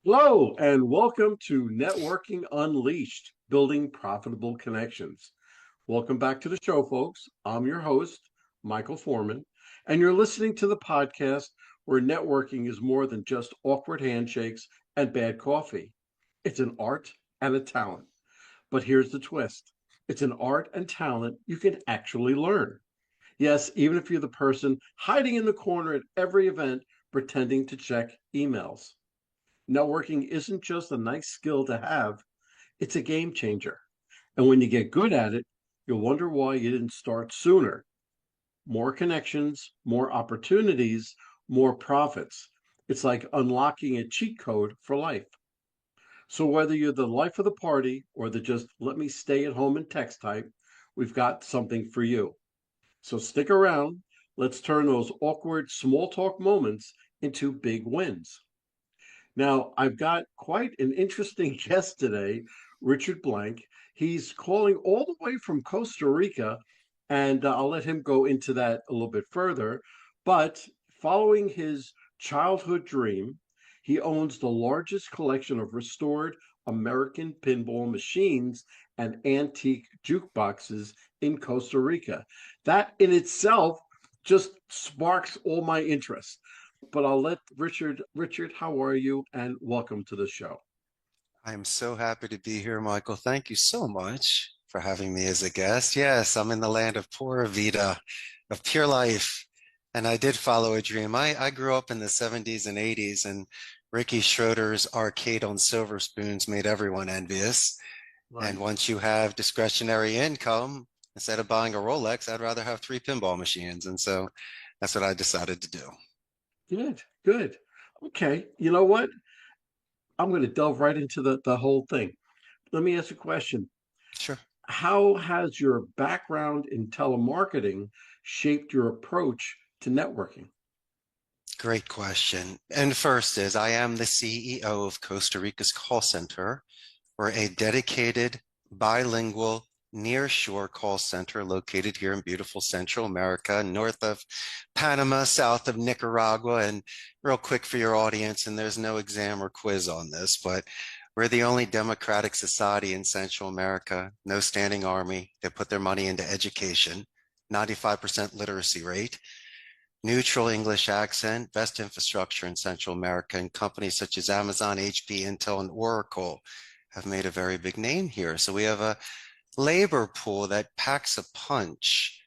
Hello, and welcome to Networking Unleashed, Building Profitable Connections. Welcome back to the show, folks. I'm your host, Michael Forman, and you're listening to the podcast where networking is more than just awkward handshakes and bad coffee. It's an art and a talent. But here's the twist, it's an art and talent you can actually learn. Yes, even if you're the person hiding in the corner at every event pretending to check emails. Networking isn't just a nice skill to have, it's a game changer. And when you get good at it, you'll wonder why you didn't start sooner. More connections, more opportunities, more profits. It's like unlocking a cheat code for life. So, whether you're the life of the party or the just let me stay at home and text type, we've got something for you. So, stick around. Let's turn those awkward small talk moments into big wins. Now, I've got quite an interesting guest today, Richard Blank. He's calling all the way from Costa Rica, and I'll let him go into that a little bit further. But following his childhood dream, he owns the largest collection of restored American pinball machines and antique jukeboxes in Costa Rica. That in itself just sparks all my interest, but I'll let Richard. Richard, how are you? And welcome to the show. I'm so happy to be here, Michael. Thank you so much for having me as a guest. Yes, I'm in the land of pura vida, of pure life. And I did follow a dream. I grew up in the 70s and 80s, and Ricky Schroeder's arcade on silver spoons made everyone envious. And Right. once you have discretionary income, instead of buying a Rolex, I'd rather have three pinball machines. And so that's what I decided to do. Good, good. Okay, you know what? I'm going to delve right into the whole thing. Let me ask a question. Sure. How has your background in telemarketing shaped your approach to networking? Great question. And first is I am the CEO of Costa Rica's call center. We're a dedicated bilingual nearshore call center located here in beautiful Central America, north of Panama, south of Nicaragua. And real quick for your audience, and there's no exam or quiz on this, but we're the only democratic society in Central America, no standing army. They put their money into education, 95% literacy rate, neutral English accent, best infrastructure in Central America, and companies such as Amazon, HP, Intel, and Oracle have made a very big name here. So we have a labor pool that packs a punch.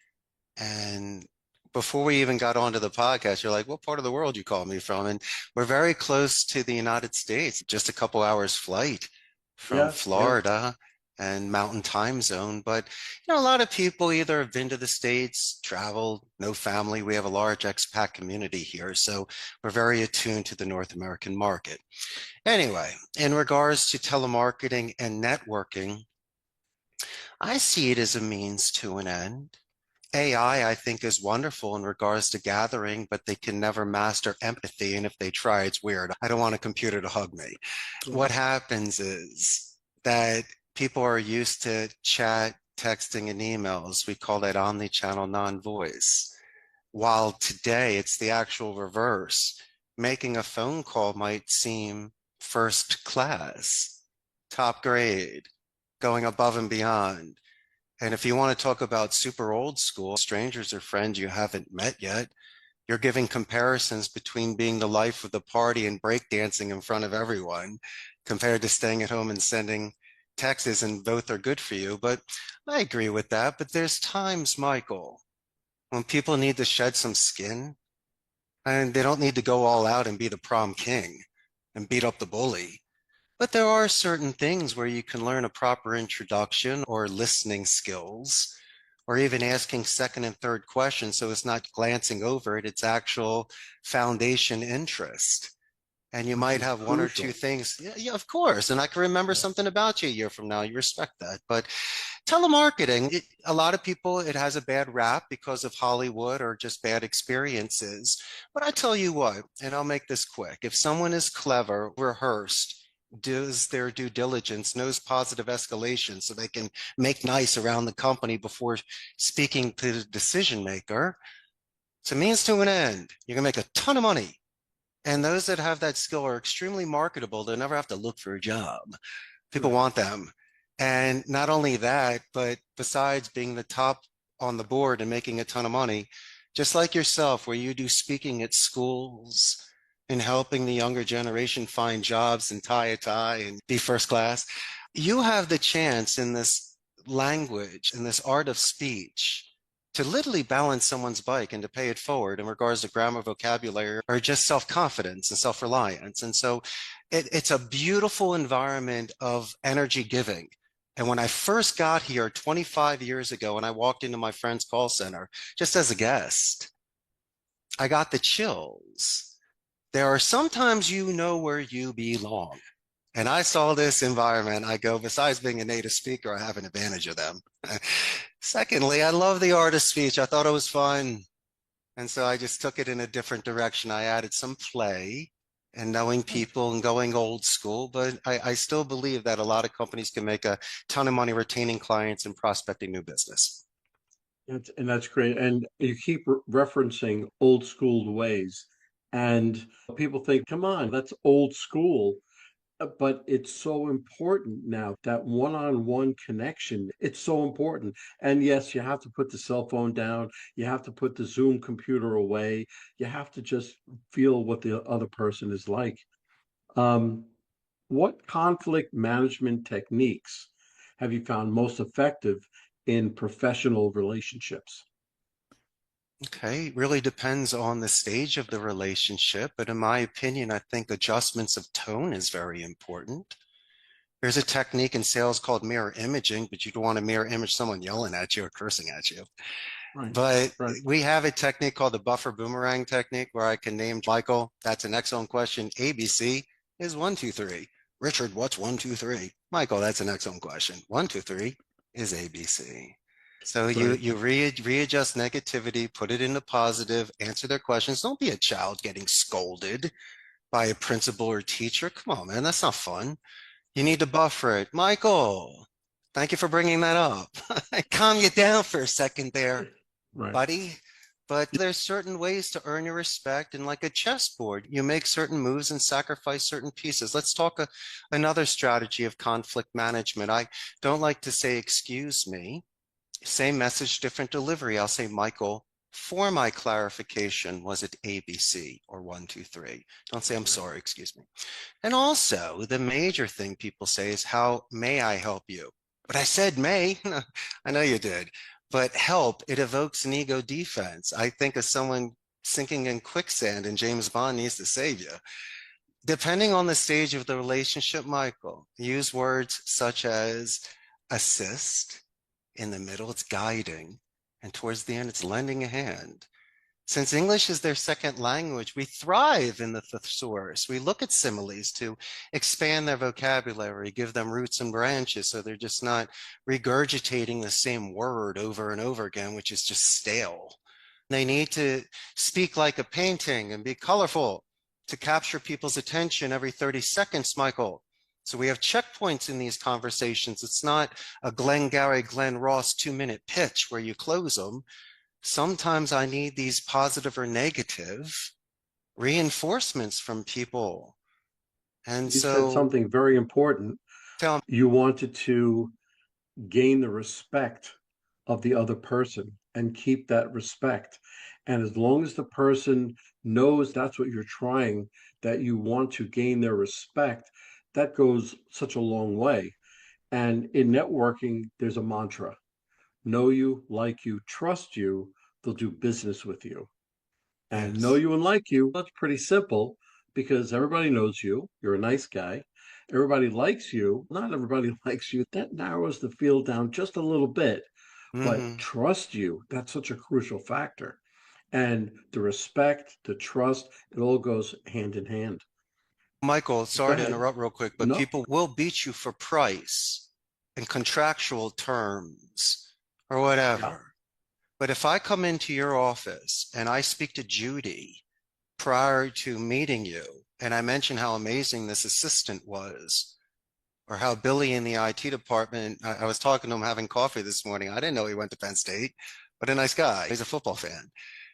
And before we even got onto the podcast, you're like, what part of the world you call me from? And we're very close to the United States, just a couple hours flight from Yeah, yeah. Florida and mountain time zone. But, a lot of people either have been to the States, traveled, no family. We have a large expat community here. So we're very attuned to the North American market. Anyway, in regards to telemarketing and networking, I see it as a means to an end. AI, I think, is wonderful in regards to gathering, but they can never master empathy. And if they try, it's weird. I don't want a computer to hug me. Yeah. What happens is that people are used to chat, texting, and emails. We call that omni-channel non-voice. While today it's the actual reverse. Making a phone call might seem first class, top grade, going above and beyond. And if you want to talk about super old school, strangers or friends you haven't met yet, you're giving comparisons between being the life of the party and breakdancing in front of everyone compared to staying at home and sending texts, and both are good for you. But I agree with that. But there's times, Michael, when people need to shed some skin and they don't need to go all out and be the prom king and beat up the bully. But there are certain things where you can learn a proper introduction or listening skills, or even asking second and third questions. So it's not glancing over it, it's actual foundation interest. And you Which might is have one or two crucial. things. Yeah, yeah, of course. And I can remember Yeah. something about you a year from now. You respect that. But telemarketing, a lot of people, it has a bad rap because of Hollywood or just bad experiences. But I tell you what, and I'll make this quick, if someone is clever, rehearsed, does their due diligence, knows positive escalation so they can make nice around the company before speaking to the decision maker, it's a means to an end. You can make a ton of money And those that have that skill are extremely marketable. They'll never have to look for a job. People Right. want them. And not only that, but besides being the top on the board and making a ton of money, just like yourself, where you do speaking at schools and helping the younger generation find jobs and tie a tie and be first class, you have the chance in this language, in this art of speech, to literally balance someone's bike and to pay it forward in regards to grammar, vocabulary, or just self-confidence and self-reliance. And so it's a beautiful environment of energy giving. And when I first got here 25 years ago, and I walked into my friend's call center just as a guest, I got the chills. There are sometimes you know where you belong. And I saw this environment. I go, besides being a native speaker, I have an advantage of them. Secondly, I love the art of speech. I thought it was fun. And so I just took it in a different direction. I added some play and knowing people and going old school. But I still believe that a lot of companies can make a ton of money retaining clients and prospecting new business. And that's great. And you keep referencing old school ways. And people think, come on, that's old school. But it's so important now, that one-on-one connection. It's so important. And yes, you have to put the cell phone down. You have to put the Zoom computer away. You have to just feel what the other person is like. Um, what conflict management techniques have you found most effective in professional relationships? Okay, really depends on the stage of the relationship. But in my opinion, I think adjustments of tone is very important. There's a technique in sales called mirror imaging, but you don't want to mirror image someone yelling at you or cursing at you. Right, But right, we have a technique called the buffer boomerang technique where I can name Michael, that's an excellent question. ABC is 1, 2, 3. Richard, what's 1, 2, 3? Michael, that's an excellent question. 1, 2, 3 is ABC. So you right. you readjust negativity, put it into positive, answer their questions. Don't be a child getting scolded by a principal or teacher. Come on, man, that's not fun. You need to buffer it. Michael, thank you for bringing that up. Calm you down for a second there, Right. buddy. But there's certain ways to earn your respect. And like a chessboard, you make certain moves and sacrifice certain pieces. Let's talk another strategy of conflict management. I don't like to say, excuse me, same message, different delivery. I'll say, Michael, for my clarification, was it ABC or 1, 2, 3? Don't say, I'm Right. sorry, excuse me. And also, the major thing people say is, how may I help you? But I said may. I know you did. But help, it evokes an ego defense. I think of someone sinking in quicksand and James Bond needs to save you. Depending on the stage of the relationship, Michael, use words such as assist. In the middle, it's guiding. And towards the end, it's lending a hand. Since English is their second language, we thrive in the thesaurus. We look at similes to expand their vocabulary, give them roots and branches so they're just not regurgitating the same word over and over again, which is just stale. They need to speak like a painting and be colorful to capture people's attention every 30 seconds, Michael. So we have checkpoints in these conversations. It's not a Glengarry Glen Ross 2-minute pitch where you close them. Sometimes I need these positive or negative reinforcements from people. And You said so something very important. tell me, You wanted to gain the respect of the other person and keep that respect. And as long as the person knows that's what you're trying, that you want to gain their respect, that goes such a long way. And in networking, there's a mantra: know you, like you, trust you, they'll do business with you. And know yes. you and like you, that's pretty simple because everybody knows you. You're a nice guy. Everybody likes you. Not everybody likes you. That narrows the field down just a little bit. But Mm-hmm. trust you, that's such a crucial factor. And the respect, the trust, it all goes hand in hand. Michael, Go sorry to ahead. interrupt real quick, but No. people will beat you for price and contractual terms or Yeah. whatever. But if I come into your office and I speak to Judy prior to meeting you, and I mention how amazing this assistant was, or how Billy in the IT department, I was talking to him having coffee this morning. I didn't know he went to Penn State, but a nice guy. He's a football fan.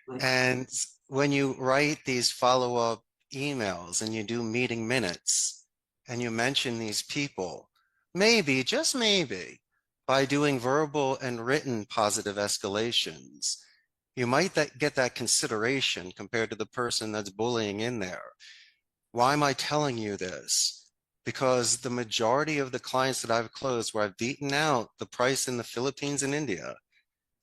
Right. And when you write these follow-up emails and you do meeting minutes and you mention these people, maybe, just maybe, by doing verbal and written positive escalations, you might get that consideration compared to the person that's bullying in there. Why am I telling you this? Because the majority of the clients that I've closed where I've beaten out the price in the Philippines and India,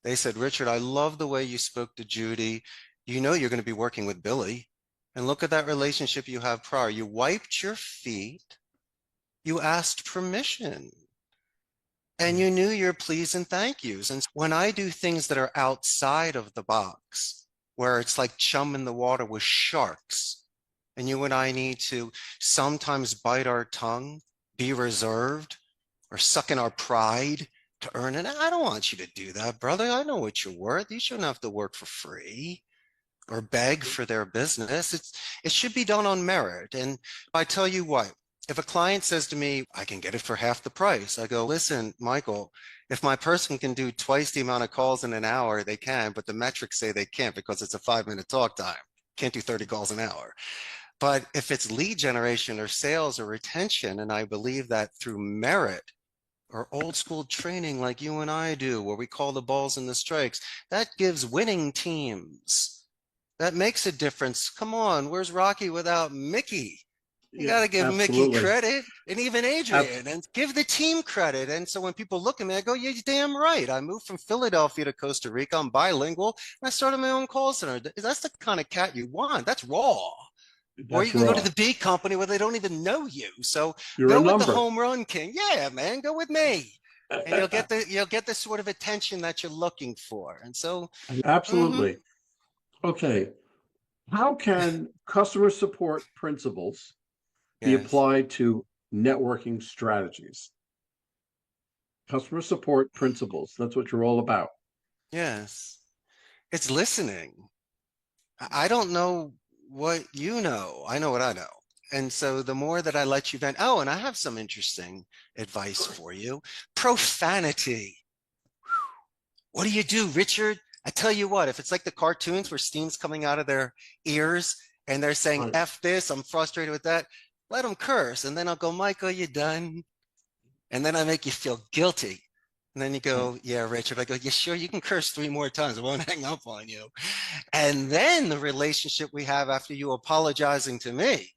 they said, Richard, I love the way you spoke to Judy. You know you're going to be working with Billy. And look at that relationship you have prior. You wiped your feet. You asked permission. And you knew your please and thank yous. And when I do things that are outside of the box, where it's like chum in the water with sharks, and you and I need to sometimes bite our tongue, be reserved, or suck in our pride to earn it. I don't want you to do that, brother. I know what you're worth. You shouldn't have to work for free or beg for their business. It should be done on merit. And I tell you what, if a client says to me, I can get it for half the price, I go, listen, Michael, if my person can do twice the amount of calls in an hour, they can, but the metrics say they can't because it's a 5-minute talk time. Can't do 30 calls an hour. But if it's lead generation or sales or retention, and I believe that through merit or old school training like you and I do, where we call the balls and the strikes, that gives winning teams. That makes a difference. Come on, where's Rocky without Mickey? You Yeah, got to give Mickey absolutely. credit and even Adrian and give the team credit. And so when people look at me, I go, you're damn right. I moved from Philadelphia to Costa Rica. I'm bilingual. And I started my own call center. That's the kind of cat you want. That's raw. Or you That's can go to raw. the B company where they don't even know you. So You're a go with the number. home run king. Yeah, man, go with me. And you'll get the sort of attention that you're looking for. And so, mhm, Absolutely. Okay. How can customer support principles be yes, applied to networking strategies? Customer support principles. That's what you're all about. yes. It's listening. I don't know what you know. I know what I know. And so the more that I let you vent, oh, and I have some interesting advice for you. Profanity. What do you do, Richard? I tell you what, if it's like the cartoons where steam's coming out of their ears and they're saying, Right. F this, I'm frustrated with that, let them curse. And then I'll go, Michael, you done? And then I make you feel guilty. And then you Right. go, yeah, Richard. I go, yeah, sure, you can curse 3 more times. I won't hang up on you. And then the relationship we have after you apologizing to me,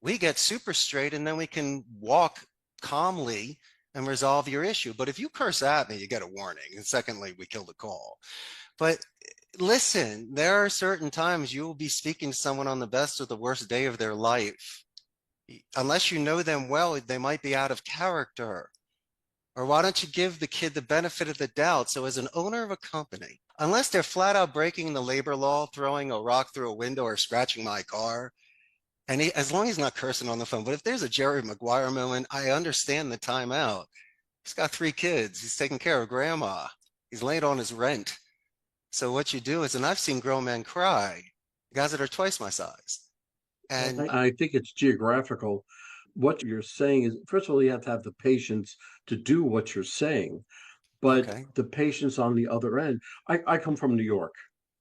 we get super straight and then we can walk calmly and resolve your issue. But if you curse at me, you get a warning. And secondly, we kill the call. But listen, there are certain times you will be speaking to someone on the best or the worst day of their life. Unless you know them well, they might be out of character. Or why don't you give the kid the benefit of the doubt? So, as an owner of a company, unless they're flat out breaking the labor law, throwing a rock through a window, or scratching my car, and as long as he's not cursing on the phone, but if there's a Jerry Maguire moment, I understand the timeout. He's got 3 kids. He's taking care of grandma. He's late on his rent. So what you do is, and I've seen grown men cry, guys that are twice my size. And I think it's geographical. What you're saying is, first of all, you have to have the patience to do what you're saying, but okay, the patience on the other end. I come from New York.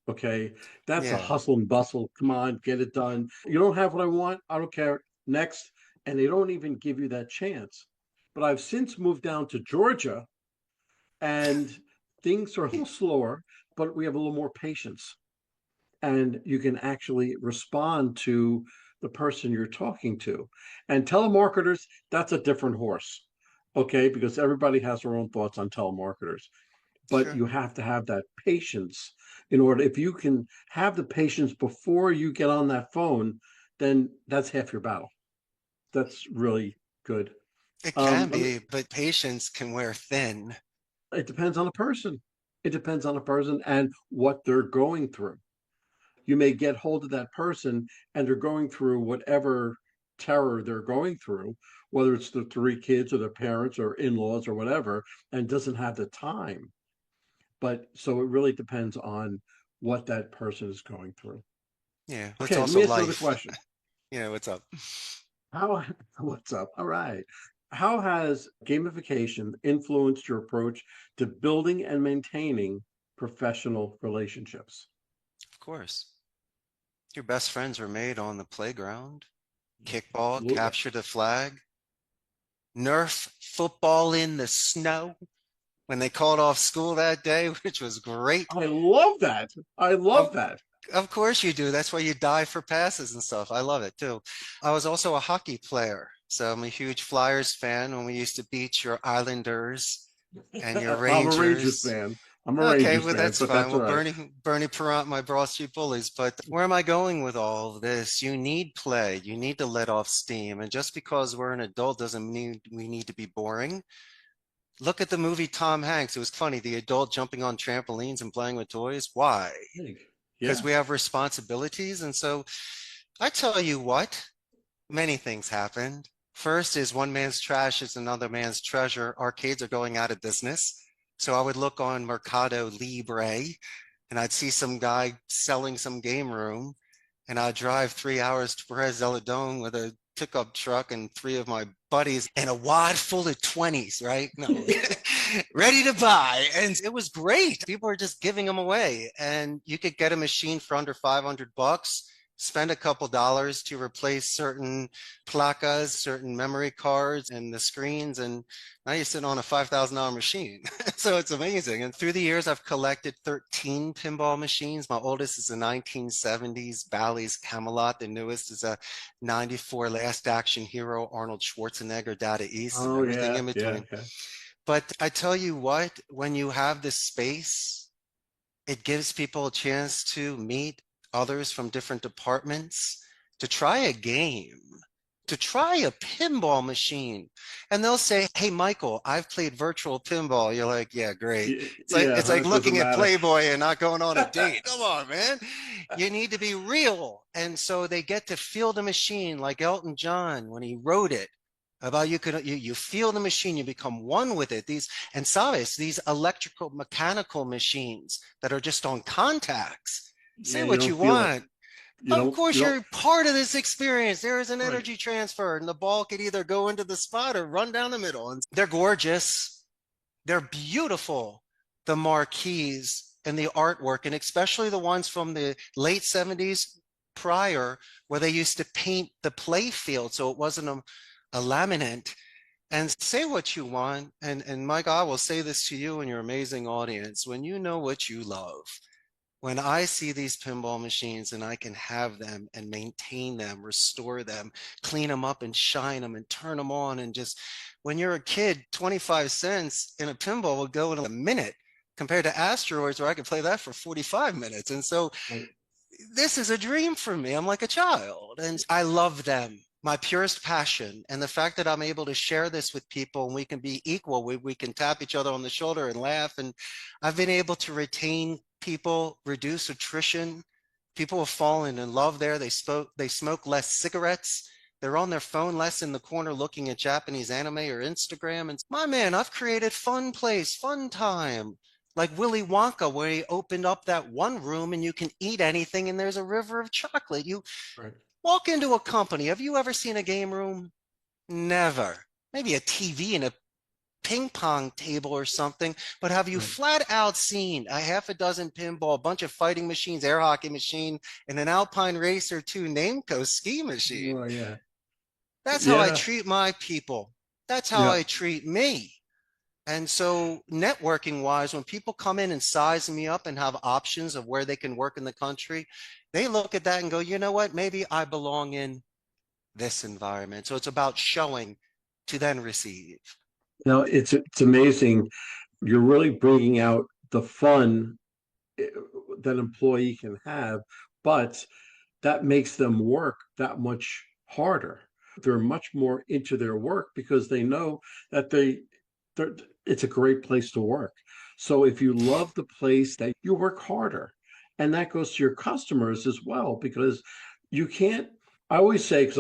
Okay. That's a yeah, hustle and bustle. Come on, get it done. You don't have what I want. I don't care. Next. And they don't even give you that chance. But I've since moved down to Georgia and things are a little slower, but we have a little more patience. And you can actually respond to the person you're talking to. And telemarketers, that's a different horse. Okay, because everybody has their own thoughts on telemarketers, but sure. you have to have that patience in order. If you can have the patience before you get on that phone, then that's half your battle. That's really good. It can Um, be, but patience can wear thin. it depends on the person. It depends on the person and what they're going through. You may get hold of that person and they're going through whatever terror they're going through, whether it's the 3 kids or their parents or in-laws or whatever, and doesn't have the time. But so it really depends on what that person is going through. Yeah, it's Okay, let also me ask you another life. question. Yeah, what's up? How, what's up? All right. How has gamification influenced your approach to building and maintaining professional relationships? Of course. Your best friends were made on the playground. Kickball, Absolutely. capture the flag, Nerf football in the snow when they called off school that day, which was great. I love that. I Of, love that. of course you do. That's why you die for passes and stuff. I love it too. I was also a hockey player. So I'm a huge Flyers fan when we used to beat your Islanders and your I'm a Rangers Rangers. fan. I'm a Okay, Rangers well fan, that's but fine. that's Well, all right. Bernie Perrant, my Broad Street Bullies. But where am I going with all of this? You need play. You need to let off steam. And just because we're an adult doesn't mean we need to be boring. Look at the movie Tom Hanks. It was funny, the adult jumping on trampolines and playing with toys. Why? Because Yeah. we have responsibilities. And so I tell you what, many things happened. First is one man's trash is another man's treasure. Arcades are going out of business. So I would look on Mercado Libre and I'd see some guy selling some game room and I'd drive 3 hours to Perez Zeledon with a pickup truck and three of my buddies and a wad full of 20s, right? No, ready to buy. And it was great. People were just giving them away. And you could get a machine for under $500, spend a couple dollars to replace certain placas, certain memory cards, and the screens. And now you're sitting on a $5,000 machine. So it's amazing. And through the years, I've collected 13 pinball machines. My oldest is a 1970s Bally's Camelot. The newest is a 94 Last Action Hero Arnold Schwarzenegger Data East and Oh everything yeah, in yeah, between. yeah. But I tell you what, when you have this space, it gives people a chance to meet others from different departments, to try a game, to try a pinball machine. And they'll say, "Hey, Michael, I've played virtual pinball." You're like, "Yeah, great." It's Yeah, like it doesn't looking at matter. Playboy and not going on a date. Come on, man. You need to be real. And so they get to feel the machine like Elton John when he wrote it about you feel the machine, you become one with it. These and sabes, these electrical mechanical machines that are just on contacts. Yeah, Say you what don't you feel it. want. Of You course, don't. you're part of this experience. There is an Right. energy transfer, and the ball could either go into the spot or run down the middle. And they're gorgeous. They're beautiful. The marquees and the artwork, and especially the ones from the late 70s prior, where they used to paint the play field so it wasn't a laminate. And say what you want. And Mike, I will say this to you and your amazing audience. When you know what you love, when I see these pinball machines and I can have them and maintain them, restore them, clean them up and shine them and turn them on, and just when you're a kid, 25 cents in a pinball will go in a minute compared to asteroids where I could play that for 45 minutes. And so Right. this is a dream for me. I'm like a child and I love them. My purest passion. And the fact that I'm able to share this with people and we can be equal, we can tap each other on the shoulder and laugh. And I've been able to retain people, reduce attrition. People have fallen in love there. They smoke less cigarettes. They're on their phone less in the corner looking at Japanese anime or Instagram. And my man, I've created fun place, fun time like Willy Wonka, where he opened up that one room and you can eat anything and there's a river of chocolate. You Right. walk into a company. Have you ever seen a game room? Never. Maybe a TV and a ping pong table or something, but have you Right. flat out seen a half a dozen pinball, a bunch of fighting machines, air hockey machine, and an Alpine Racer 2 Nameco ski machine? Oh yeah. That's how I Yeah. treat my people. That's how Yeah. I treat me. And so, networking wise, when people come in and size me up and have options of where they can work in the country, they look at that and go, you know what? Maybe I belong in this environment. So, it's about showing to then receive. No, it's amazing. You're really bringing out the fun eh, that an employee can have, but that makes them work that much harder. They're much more into their work because they know that they're, it's a great place to work. So if you love the place, that you work harder, and that goes to your customers as well because you can't. I always say because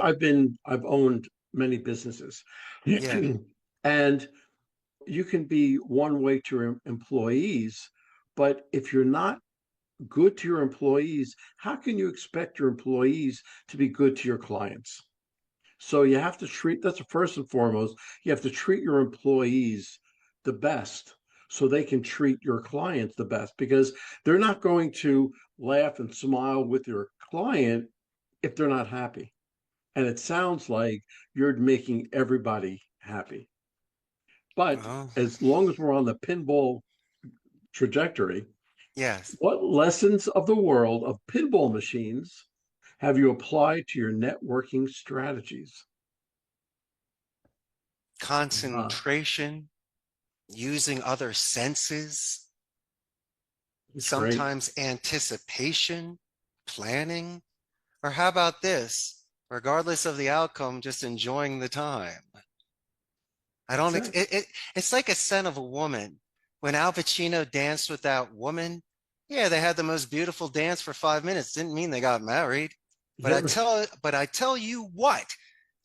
I've owned many businesses, Yeah. and you can be one way to your employees, but if you're not good to your employees, how can you expect your employees to be good to your clients? So you have to treat, that's first and foremost, you have to treat your employees the best so they can treat your clients the best because they're not going to laugh and smile with your client if they're not happy. And it sounds like you're making everybody happy. But Oh, as long as we're on the pinball trajectory, yes. what lessons of the world of pinball machines have you applied to your networking strategies? Ah, Concentration, using other senses, that's great. sometimes anticipation, planning, or how about this? Regardless of the outcome, just enjoying the time. I don't, That's it. it's like a scent of a woman. When Al Pacino danced with that woman, yeah, they had the most beautiful dance for 5 minutes. Didn't mean they got married. Yeah, But I tell you what,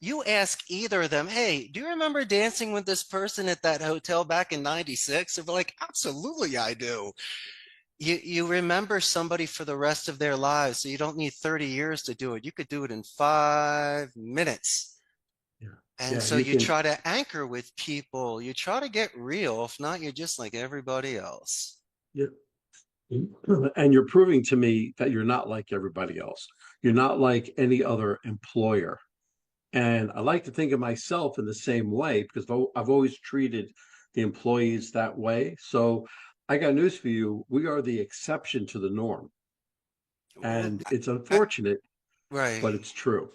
you ask either of them, hey, do you remember dancing with this person at that hotel back in 96? They're like, absolutely, I do. You remember somebody for the rest of their lives, so you don't need 30 years to do it. You could do it in 5 minutes. yeah, And yeah. so You you can, try to anchor with people, you try to get real. If not, you're just like everybody else. yeah. And you're proving to me that you're not like everybody else. You're not like any other employer. And I like to think of myself in the same way because I've always treated the employees that way. So I got news for you. We are the exception to the norm. Well, And it's I- unfortunate, right. but it's true.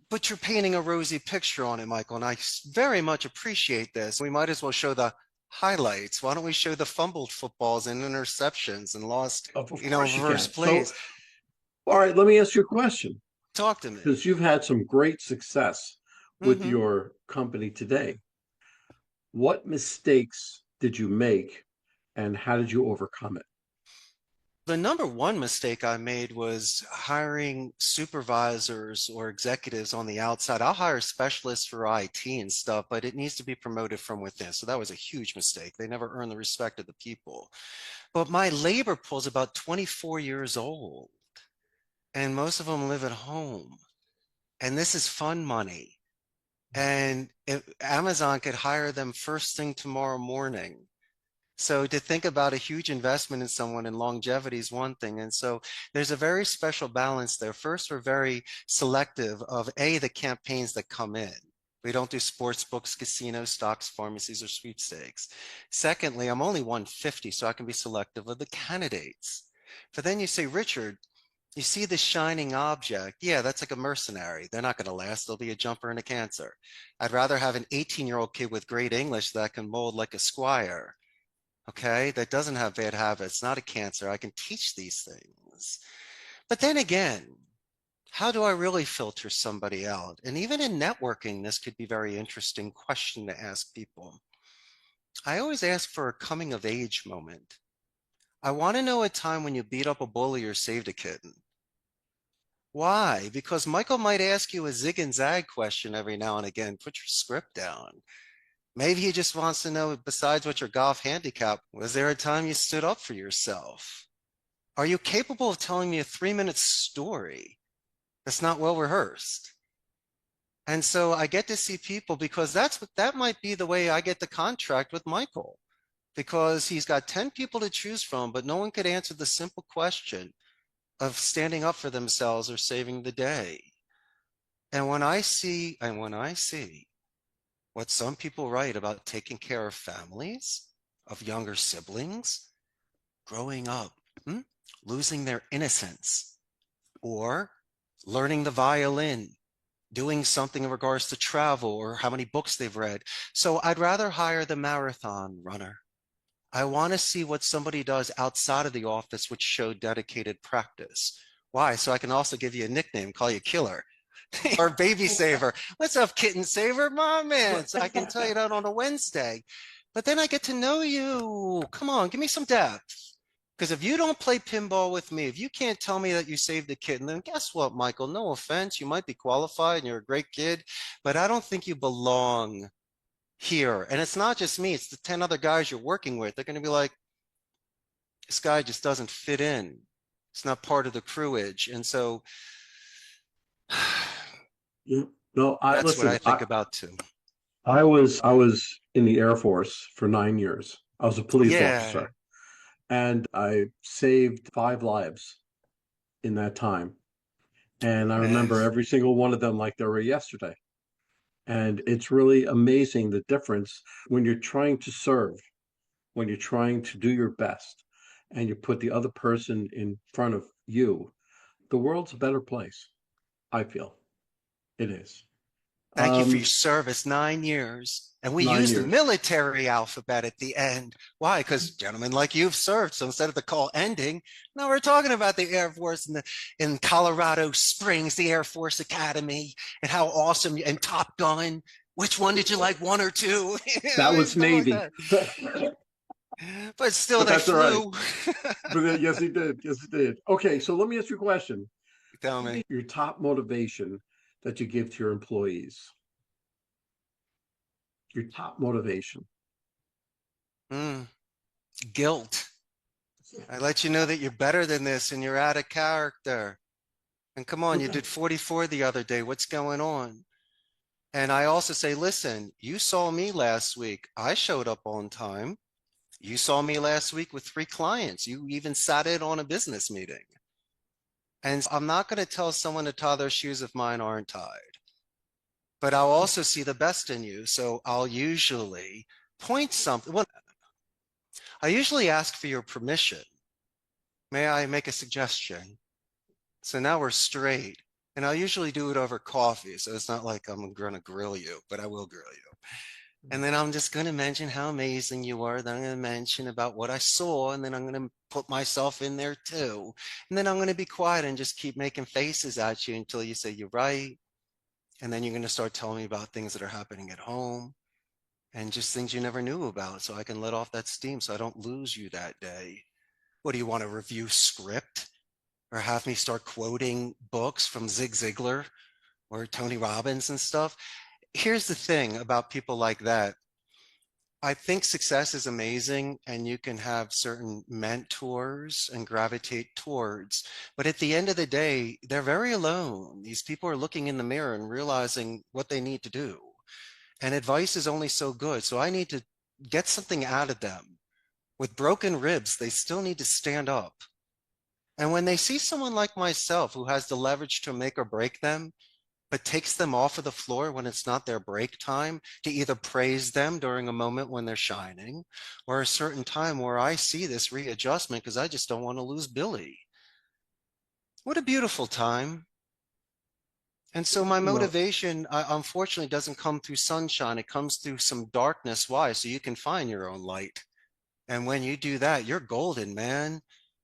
But you're painting a rosy picture on it, Michael, and I very much appreciate this. We might as well show the highlights. Why don't we show the fumbled footballs and interceptions and lost, Of course you reverse can. So, plays? all right, let me ask you a question Talk to me. because you've had some great success with Hmm. your company today. What mistakes did you make and how did you overcome it? The number one mistake I made was hiring supervisors or executives on the outside. I'll hire specialists for IT and stuff, but it needs to be promoted from within. So that was a huge mistake. They never earn the respect of the people. But my labor pool is about 24 years old, and most of them live at home. And this is fun money. And Amazon could hire them first thing tomorrow morning. So to think about a huge investment in someone and longevity is one thing. And so there's a very special balance there. First, we're very selective of the campaigns that come in. We don't do sports books, casinos, stocks, pharmacies, or sweepstakes. Secondly, I'm only 150, so I can be selective of the candidates. But then you say, Richard, you see the shining object. Yeah, that's like a mercenary. They're not going to last. They'll be a jumper and a cancer. I'd rather have an 18-year-old kid with great English that can mold like a squire, okay, that doesn't have bad habits, not a cancer. I can teach these things. But then again, how do I really filter somebody out? And even in networking, this could be a very interesting question to ask people. I always ask for a coming of age moment. I want to know a time when you beat up a bully or saved a kitten. Why? Because Michael might ask you a zig and zag question every now and again. Put your script down. Maybe he just wants to know, besides what your golf handicap, was there a time you stood up for yourself? Are you capable of telling me a 3 minute story that's not well rehearsed? And so I get to see people because that might be the way I get the contract with Michael, because he's got 10 people to choose from, but no one could answer the simple question of standing up for themselves or saving the day. And when I see what some people write about taking care of families, of younger siblings, growing up, hmm, losing their innocence, or learning the violin, doing something in regards to travel or how many books they've read. So I'd rather hire the marathon runner. I want to see what somebody does outside of the office, which show dedicated practice. Why? So I can also give you a nickname, call you Killer or Baby Saver. What's up, Kitten Saver? My man. So I can tell you that on a Wednesday. But then I get to know you. Come on, give me some depth. Because if you don't play pinball with me, if you can't tell me that you saved a kitten, then guess what, Michael? No offense. You might be qualified and you're a great kid, but I don't think you belong here. And it's not just me, it's the 10 other guys you're working with. They're going to be like, this guy just doesn't fit in. It's not part of the crewage. And so Yeah. No, I that's what listen, I think about too. I was in the Air Force for 9 years. I was a police Yeah. officer and I saved 5 lives in that time. And I remember Yes. every single one of them like they were yesterday. And it's really amazing the difference when you're trying to serve, when you're trying to do your best, and you put the other person in front of you. The world's a better place, I feel. It is. Thank you for your Um, service, 9 years. And we nine use the years. military alphabet at the end. Why? Because gentlemen like you've served. So instead of the call ending, now we're talking about the Air Force in Colorado Springs, the Air Force Academy, and how awesome, and Top Gun. Which one did you like, one or two? That was Stuff like Navy. that. But But still, they that's all right. flew. But yes, he did. Yes, he did. Okay, so let me ask you a question. Tell me. Your top motivation that you give to your employees. Your top motivation. Mm, guilt. I let you know that you're better than this and you're out of character. And come on, you Okay. did 44 the other day. What's going on? And I also say, listen, you saw me last week. I showed up on time. You saw me last week with 3 clients. You even sat in on a business meeting. And I'm not going to tell someone to tie their shoes if mine aren't tied, but I'll also see the best in you. So I'll usually point something. Well, I usually ask for your permission. May I make a suggestion? So now we're straight. And I'll usually do it over coffee. So it's not like I'm going to grill you, but I will grill you. And then I'm just going to mention how amazing you are. Then I'm going to mention about what I saw. And then I'm going to put myself in there too. And then I'm going to be quiet and just keep making faces at you until you say you're right. And then you're going to start telling me about things that are happening at home and just things you never knew about. So I can let off that steam so I don't lose you that day. What do you want to review script or have me start quoting books from Zig Ziglar or Tony Robbins and stuff? Here's the thing about people like that. I think success is amazing and you can have certain mentors and gravitate towards, but at the end of the day, they're very alone. These people are looking in the mirror and realizing what they need to do. And advice is only so good. So I need to get something out of them. With broken ribs, they still need to stand up. And when they see someone like myself who has the leverage to make or break them, but takes them off of the floor when it's not their break time, to either praise them during a moment when they're shining or a certain time where I see this readjustment because I just don't want to lose Billy. What a beautiful time. And so my Well, motivation, unfortunately, doesn't come through sunshine. It comes through some darkness. Why? So you can find your own light. And when you do that, you're golden, man.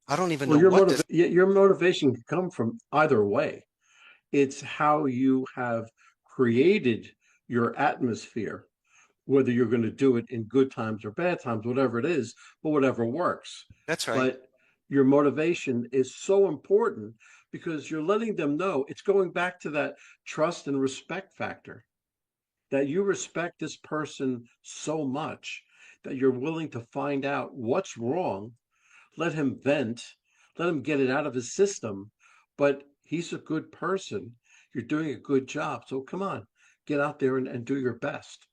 I don't even well, know what this. your motivation can come from either way. It's how you have created your atmosphere, whether you're going to do it in good times or bad times, whatever it is, but whatever works. That's right. But your motivation is so important because you're letting them know it's going back to that trust and respect factor that you respect this person so much that you're willing to find out what's wrong, let him vent, let him get it out of his system. But he's a good person. You're doing a good job. So come on, get out there and do your best.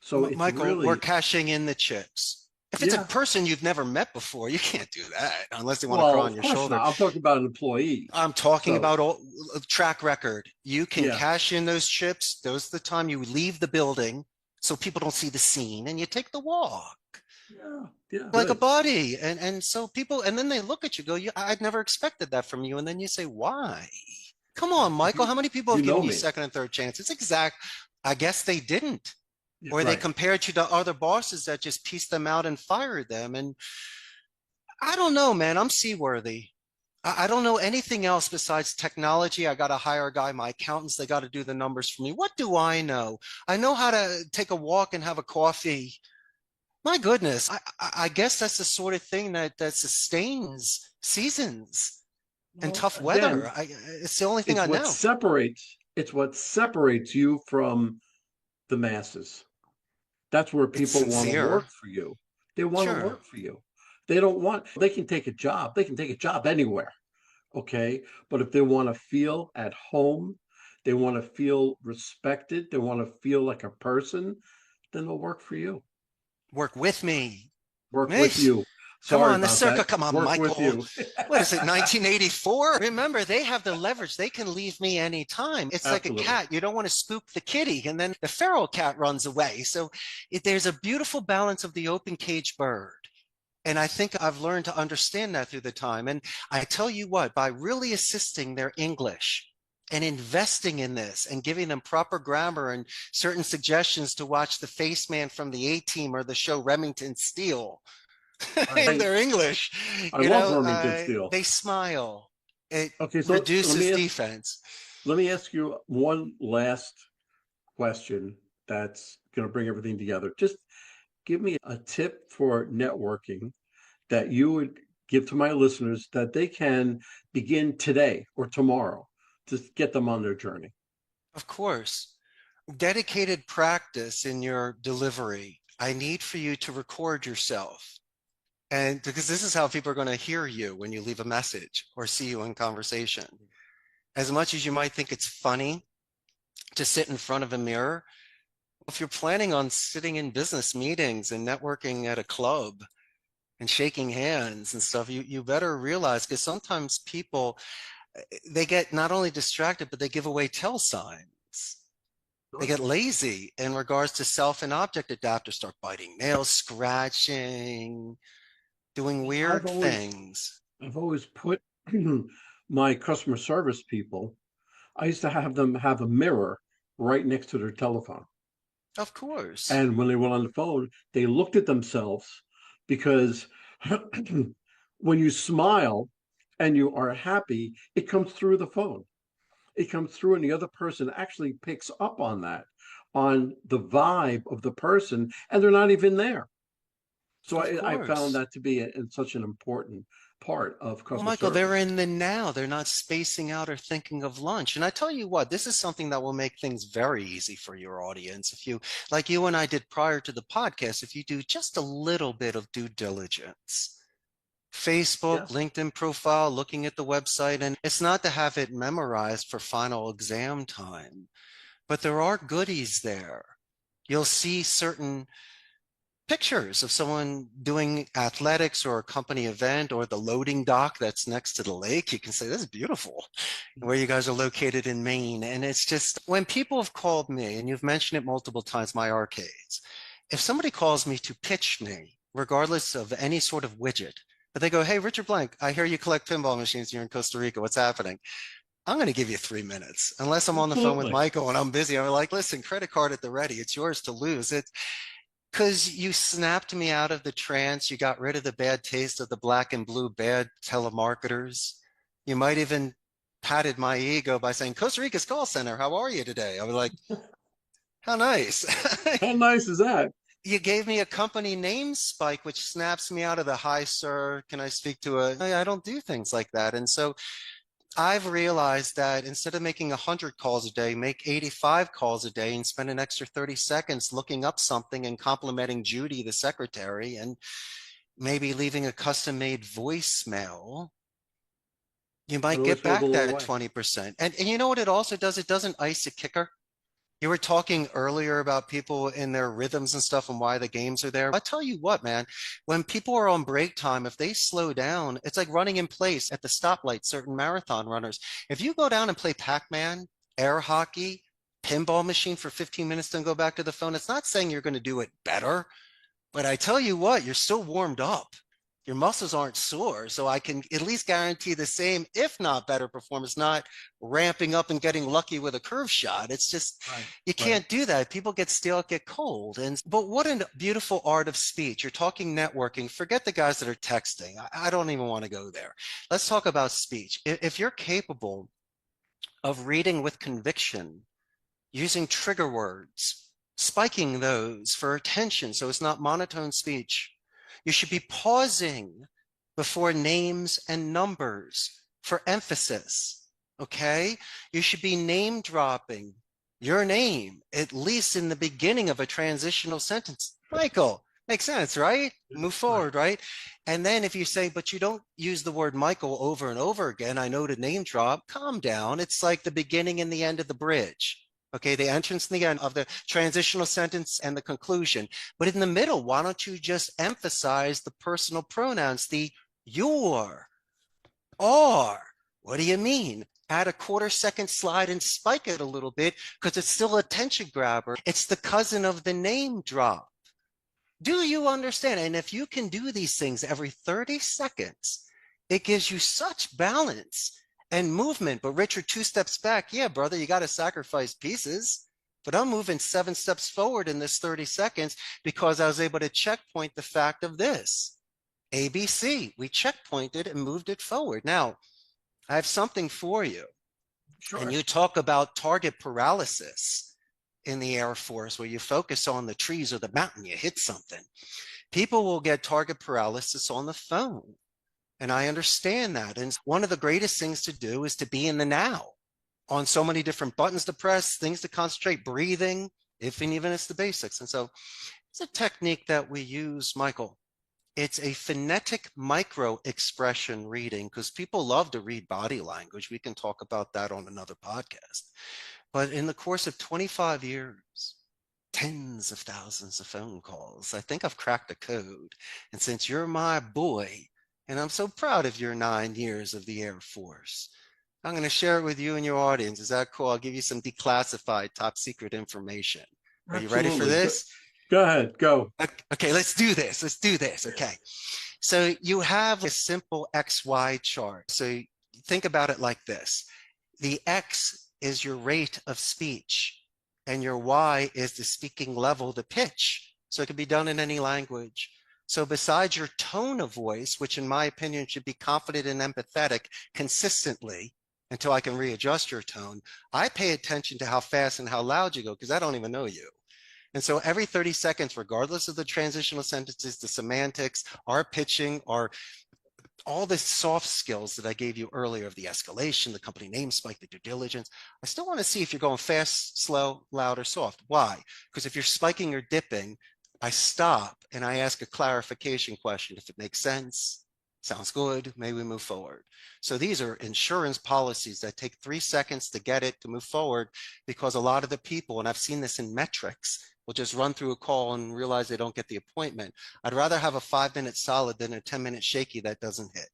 So it's Michael, we're really, cashing in the chips. If it's a yeah. person you've never met before, you can't do that unless they want to Well, crawl on of your course shoulder. not. I'm talking about an employee. I'm talking So about all, track record. You can yeah, cash in those chips. Those are the time you leave the building so people don't see the scene and you take the walk yeah, like a good. buddy. And so people, and then they look at you, go, I'd never expected that from you. And then you say, why? Come on, Michael. You How many people you have know given you me. second and third chances? Exact. I guess they didn't. Yeah, Or they right. compared you to other bosses that just pieced them out and fired them. And I don't know, man. I'm seaworthy. I don't know anything else besides technology. I got to hire a guy. My accountants, they got to do the numbers for me. What do I know? I know how to take a walk and have a coffee. My goodness, I guess that's the sort of thing that sustains seasons and Well, tough weather. again, It's the only thing I know. it's what separates you from the masses. That's where It's people want to work sincere. for you. They want to Sure. work for you. They can take a job. They can take a job anywhere. Okay. But if they want to feel at home, they want to feel respected, they want to feel like a person, then they'll work for you, Work with me. work Me. with you. Come Sorry on, the about that. circle. Come on, Working with Michael. you. What is it, 1984? Remember, they have the leverage. They can leave me anytime. It's like a Absolutely. cat. You don't want to spook the kitty, and then the feral cat runs away. So there's a beautiful balance of the open cage bird. And I think I've learned to understand that through the time. And I tell you what, by really assisting their English and investing in this and giving them proper grammar and certain suggestions to watch The Face Man from the A-Team or the show Remington Steele in I, their English, I love Remington Steele. they smile. It Okay, so reduces defense. let me ask you one last question that's going to bring everything together. Just give me a tip for networking that you would give to my listeners that they can begin today or tomorrow to get them on their journey. Of course, dedicated practice in your delivery. I need for you to record yourself. And because this is how people are going to hear you when you leave a message or see you in conversation. As much as you might think it's funny to sit in front of a mirror, if you're planning on sitting in business meetings and networking at a club and shaking hands and stuff, you better realize, because sometimes people, they get not only distracted, but they give away tell signs. They get lazy in regards to self and object adapters, start biting nails, scratching, doing weird things. I've always put my customer service people, I used to have them have a mirror right next to their telephone. Of course. And when they went on the phone, they looked at themselves because when you smile and you are happy, it comes through the phone. It comes through, and the other person actually picks up on that, on the vibe of the person, and they're not even there. So Of I found course. that to be such an important part of Well, customer Michael, they're service. in the now. They're not spacing out or thinking of lunch. And I tell you what, this is something that will make things very easy for your audience. If you, like you and I did prior to the podcast, if you do just a little bit of due diligence, Facebook, Yes. LinkedIn profile, looking at the website, and it's not to have it memorized for final exam time, but there are goodies there. You'll see certain pictures of someone doing athletics or a company event or the loading dock that's next to the lake. You can say, this is beautiful, where you guys are located in Maine. And it's just, when people have called me, and you've mentioned it multiple times, my arcades, if somebody calls me to pitch me, regardless of any sort of widget, but they go, hey, Richard Blank, I hear you collect pinball machines here in Costa Rica. What's happening? I'm going to give you 3 minutes, unless I'm on the phone with Absolutely. Michael and I'm busy. I'm like, listen, credit card at the ready. It's yours to lose. It's because you snapped me out of the trance. You got rid of the bad taste of the black and blue bad telemarketers. You might even patted my ego by saying, Costa Rica's call center, how are you today? I was like, how nice. How nice is that? You gave me a company name spike, which snaps me out of the hi, sir. Can I speak to a? I don't do things like that. And so I've realized that instead of making 100 calls a day, make 85 calls a day and spend an extra 30 seconds looking up something and complimenting Judy, the secretary, and maybe leaving a custom made voicemail. You It might always get goes a back long that way. 20%. And you know what it also does? It doesn't ice a kicker. You were talking earlier about people in their rhythms and stuff and why the games are there. I tell you what, man, when people are on break time, if they slow down, it's like running in place at the stoplight, certain marathon runners. If you go down and play Pac-Man, air hockey, pinball machine for 15 minutes, then go back to the phone, it's not saying you're going to do it better, but I tell you what, you're still warmed up. Your muscles aren't sore. So I can at least guarantee the same, if not better performance, not ramping up and getting lucky with a curve shot. It's just, Right. you Right. can't do that. People get stale, get cold. But what a beautiful art of speech. You're talking networking. Forget the guys that are texting. I don't even want to go there. Let's talk about speech. If you're capable of reading with conviction, using trigger words, spiking those for attention so it's not monotone speech. You should be pausing before names and numbers for emphasis, okay? You should be name dropping your name, at least in the beginning of a transitional sentence. Michael, makes sense, right? Move Right. forward, right? And then if you say, but you don't use the word Michael over and over again, I know to name drop, calm down. It's like the beginning and the end of the bridge. Okay, the entrance and the end of the transitional sentence and the conclusion. But in the middle, why don't you just emphasize the personal pronouns, the your, are. What do you mean? Add a quarter-second slide and spike it a little bit because it's still attention grabber. It's the cousin of the name drop. Do you understand? And if you can do these things every 30 seconds, it gives you such balance and movement. But Richard, 2 steps back. Yeah, brother, you got to sacrifice pieces. But I'm moving 7 steps forward in this 30 seconds because I was able to checkpoint the fact of this. ABC, we checkpointed and moved it forward. Now, I have something for you. Sure. And you talk about target paralysis in the Air Force, where you focus on the trees or the mountain, you hit something. People will get target paralysis on the phone. And I understand that. And one of the greatest things to do is to be in the now, on so many different buttons to press, things to concentrate, breathing, if and even it's the basics. And so it's a technique that we use, Michael. It's a phonetic micro expression reading, because people love to read body language. We can talk about that on another podcast. But in the course of 25 years, tens of thousands of phone calls, I think I've cracked the code. And since you're my boy, and I'm so proud of your 9 years of the Air Force, I'm going to share it with you and your audience. Is that cool? I'll give you some declassified top secret information. Are you ready for this? Go ahead, go. Okay, let's do this. Let's do this. Okay. So you have a simple XY chart. So think about it like this. The X is your rate of speech, and your Y is the speaking level, the pitch. So it can be done in any language. So besides your tone of voice, which in my opinion should be confident and empathetic consistently until I can readjust your tone, I pay attention to how fast and how loud you go, because I don't even know you. And so every 30 seconds, regardless of the transitional sentences, the semantics, our pitching, our all the soft skills that I gave you earlier of the escalation, the company name spike, the due diligence, I still want to see if you're going fast, slow, loud, or soft. Why? Because if you're spiking or dipping, I stop and I ask a clarification question. If it makes sense, sounds good, may we move forward? So these are insurance policies that take 3 seconds to get it to move forward, because a lot of the people, and I've seen this in metrics, will just run through a call and realize they don't get the appointment. I'd rather have a 5-minute solid than a 10-minute shaky that doesn't hit.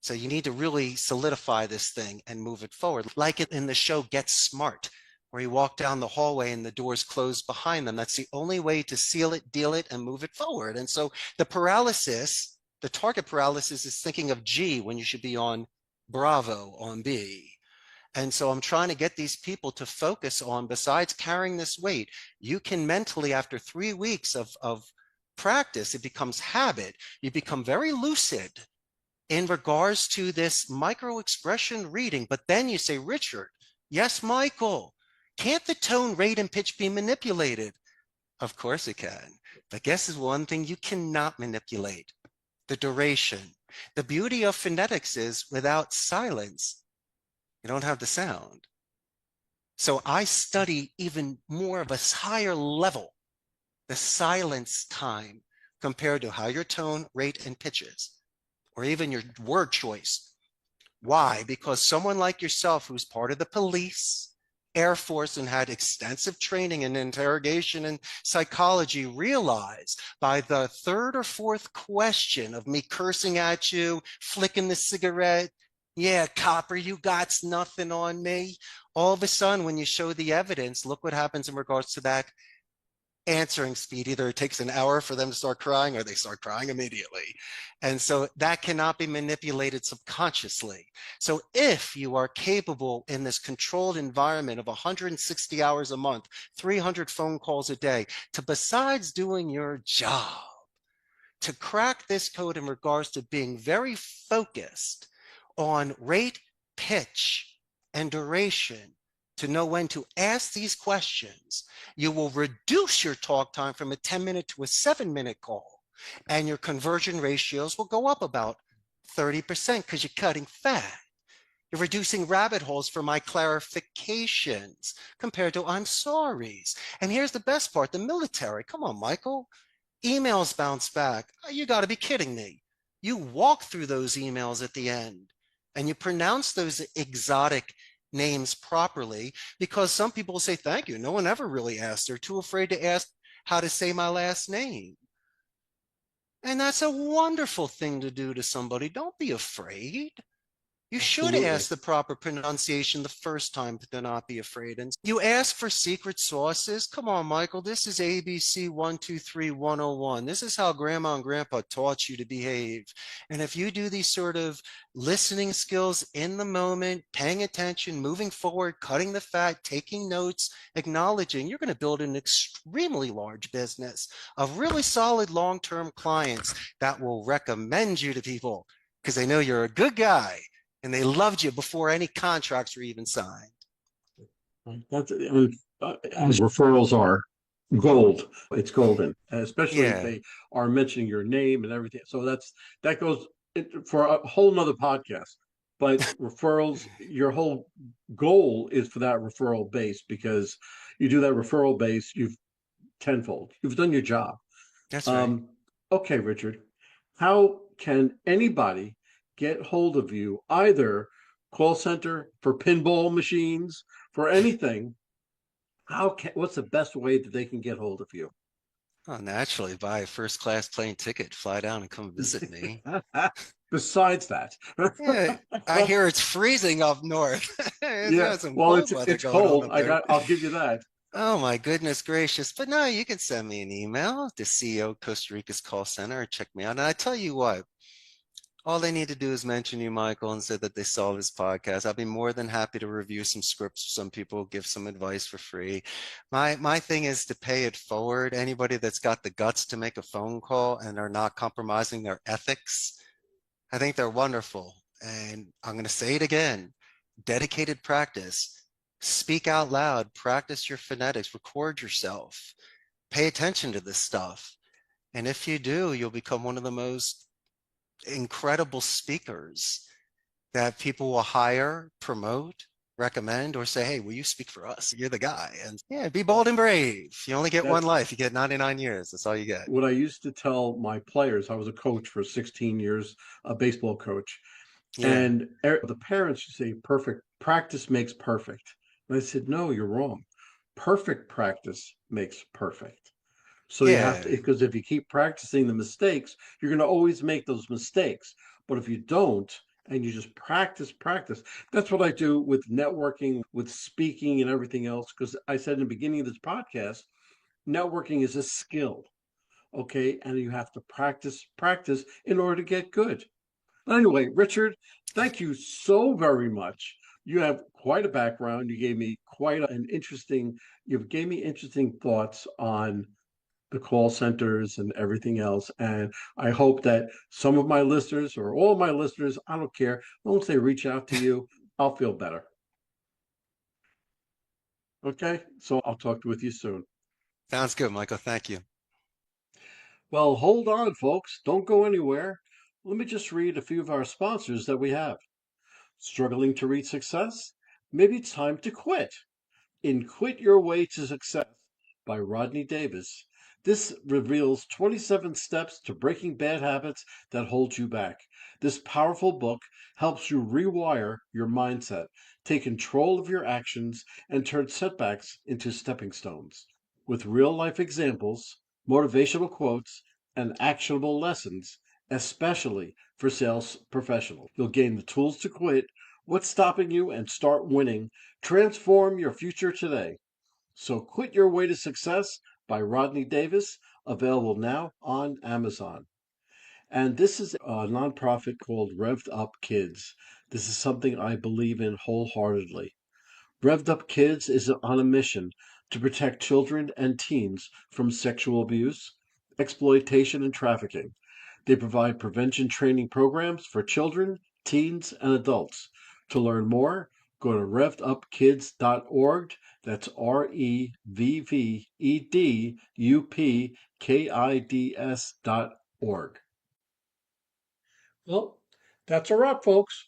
So you need to really solidify this thing and move it forward. Like it in the show Get Smart, where you walk down the hallway and the doors close behind them. That's the only way to seal it, deal it, and move it forward. And so the paralysis, the target paralysis, is thinking of G when you should be on Bravo, on B. And so I'm trying to get these people to focus on, besides carrying this weight, you can mentally, after 3 weeks of practice, it becomes habit. You become very lucid in regards to this micro expression reading. But then you say, Richard, yes, Michael, can't the tone, rate, and pitch be manipulated? Of course it can. But guess is one thing you cannot manipulate: the duration. The beauty of phonetics is without silence, you don't have the sound. So I study even more of a higher level, the silence time, compared to how your tone, rate, and pitch is, or even your word choice. Why? Because someone like yourself, who's part of the police, Air Force, and had extensive training in interrogation and psychology, realized by the 3rd or 4th question of me cursing at you, flicking the cigarette, yeah, copper, you got nothing on me. All of a sudden, when you show the evidence, look what happens in regards to that answering speed. Either it takes an hour for them to start crying, or they start crying immediately. And so that cannot be manipulated subconsciously. So if you are capable in this controlled environment of 160 hours a month, 300 phone calls a day, to, besides doing your job, to crack this code in regards to being very focused on rate, pitch, and duration, to know when to ask these questions, you will reduce your talk time from a 10-minute to a 7-minute call, and your conversion ratios will go up about 30% because you're cutting fat. You're reducing rabbit holes for my clarifications compared to I'm sorry's. And here's the best part: the military. Come on, Michael. Emails bounce back. You got to be kidding me. You walk through those emails at the end, and you pronounce those exotic names properly, because some people will say thank you. No one ever really asked. They're too afraid to ask how to say my last name. And that's a wonderful thing to do to somebody. Don't be afraid. You should Absolutely. ask the proper pronunciation the first time to not be afraid. And you ask for secret sauces. Come on, Michael. This is ABC 123 101. This is how grandma and grandpa taught you to behave. And if you do these sort of listening skills in the moment, paying attention, moving forward, cutting the fat, taking notes, acknowledging, you're going to build an extremely large business of really solid long term clients that will recommend you to people because they know you're a good guy and they loved you before any contracts were even signed. That's as referrals are gold. It's golden, especially if Yeah, they are mentioning your name and everything. So that goes for a whole nother podcast. But referrals, your whole goal is for that referral base because you do that referral base, you've tenfold. You've done your job. that's right. Um, okay, Richard, how can anybody get hold of you? Either call center for pinball machines, for anything. What's the best way that they can get hold of you? Oh, naturally, buy a first class plane ticket, fly down and come visit me. Besides that, Yeah, I hear it's freezing up north. It's yeah, got some well, cold it's weather it's going on cold. up there. I'll give you that. Oh my goodness gracious. But no, you can send me an email, the CEO of Costa Rica's call center, or check me out. And I tell you what, all they need to do is mention you, Michael, and say that they saw this podcast. I'll be more than happy to review some scripts for some people, give some advice for free. My thing is to pay it forward. Anybody that's got the guts to make a phone call and are not compromising their ethics, I think they're wonderful. And I'm going to say it again, dedicated practice. Speak out loud, practice your phonetics, record yourself, pay attention to this stuff. And if you do, you'll become one of the most incredible speakers that people will hire, promote, recommend, or say, hey, will you speak for us? You're the guy. And yeah, be bold and brave. You only get one That's life. You get 99 years. That's all you get. what I used to tell my players. I was a coach for 16 years, a baseball coach. Yeah. And the parents used to say, perfect practice makes perfect. And I said, no, you're wrong. Perfect practice makes perfect. So you have to, Yeah. because if you keep practicing the mistakes, you're going to always make those mistakes. But if you don't, and you just practice, that's what I do with networking, with speaking, and everything else. Because I said in the beginning of this podcast, networking is a skill, okay? And you have to practice in order to get good. Anyway, Richard, thank you so very much. You have quite a background. You gave me you gave me interesting thoughts on the call centers and everything else. And I hope that some of my listeners or all my listeners, I don't care, as long as they reach out to you, I'll feel better. Okay. So I'll talk with you soon. Sounds good, Michael. Thank you. Well, hold on, folks. Don't go anywhere. Let me just read a few of our sponsors that we have. Struggling to reach success? Maybe it's time to quit. In Quit Your Way to Success by Rodney Davis, this reveals 27 steps to breaking bad habits that hold you back. This powerful book helps you rewire your mindset, take control of your actions, and turn setbacks into stepping stones. With real life examples, motivational quotes, and actionable lessons, especially for sales professionals, you'll gain the tools to quit what's stopping you and start winning. Transform your future today. So Quit Your Way to Success by Rodney Davis, available now on Amazon. And this is a nonprofit called Revved Up Kids. This is something I believe in wholeheartedly. Revved Up Kids is on a mission to protect children and teens from sexual abuse, exploitation, and trafficking. They provide prevention training programs for children, teens, and adults. To learn more, go to revvedupkids.org. That's REVVEDUPKIDS.org. Well, that's a wrap, folks.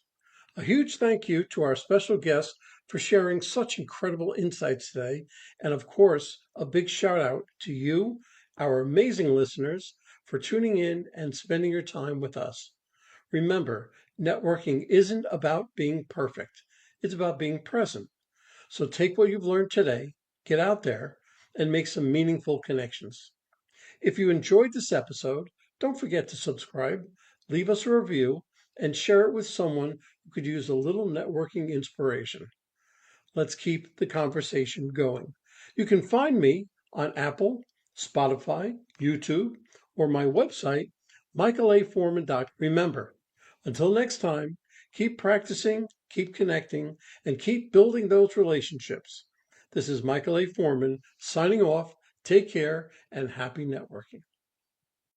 A huge thank you to our special guest for sharing such incredible insights today. And of course, a big shout out to you, our amazing listeners, for tuning in and spending your time with us. Remember, networking isn't about being perfect, It's about being present. So take what you've learned today, get out there, and make some meaningful connections. If you enjoyed this episode, don't forget to subscribe, leave us a review, and share it with someone who could use a little networking inspiration. Let's keep the conversation going. You can find me on Apple, Spotify, YouTube, or my website, michaelaforman.com. Remember, until next time, keep practicing, keep connecting, and keep building those relationships. This is Michael A. Forman signing off. Take care and happy networking.